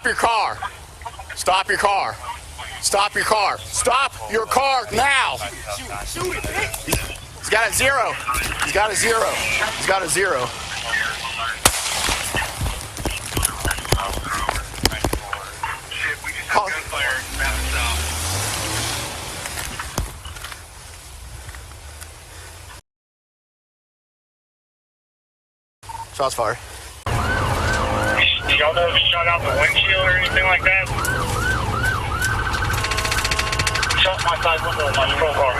Stop your car. Stop your car. Stop your car. Stop your car now. He's got a zero. He's got a zero. He's got a zero. Call. Shots fired. Do y'all know if he shot out the windshield or anything like that? Shot my side window of my patrol car.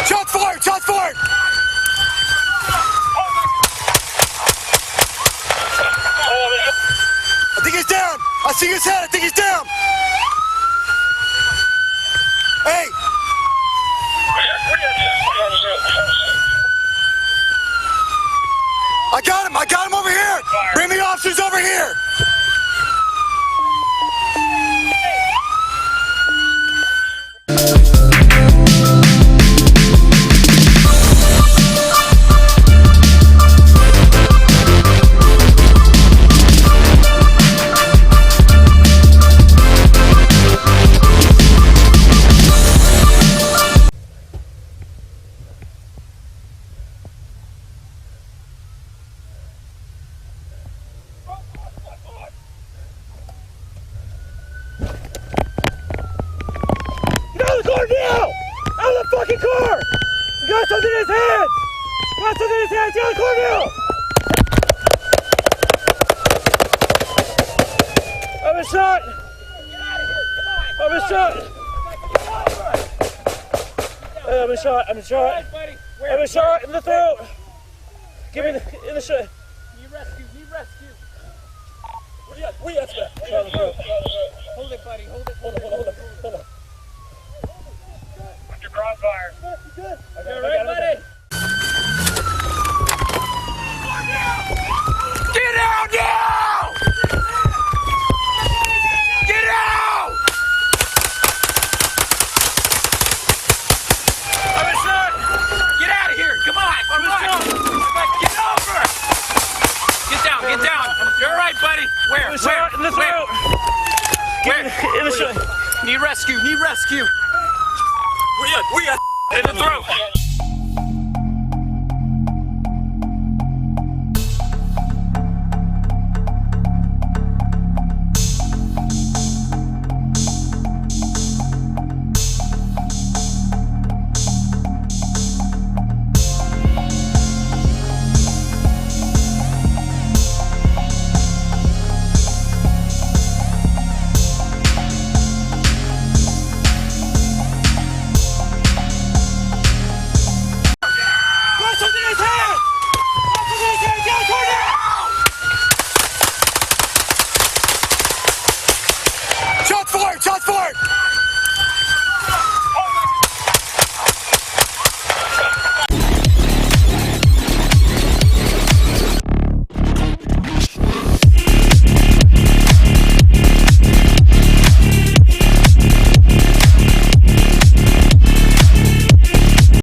Shots fired! Shots fired! I think he's down! I see his head! I think he's down! Hey! I got him! I got him over here! Bring the officers over here! Fucking car! He got something in his hands! He got something in his hands! Get out of the car now! I've been shot! I've been shot! I've been shot! I've been shot! I've been shot in the throat! Give me the in the shot! Need rescue! Need rescue! Where you at? Shot in the throat! Hold it, buddy! Hold it! Hold on! Hold on! Crossfire. You're right, buddy. Get out now! Get out! I'm shot. Get out of here! Come on! Come on! Get over! Get down! Get down! You're right, buddy. Where? Shot in the throat! Where? In the shot! Need rescue! Need rescue! Where you at? In the throat!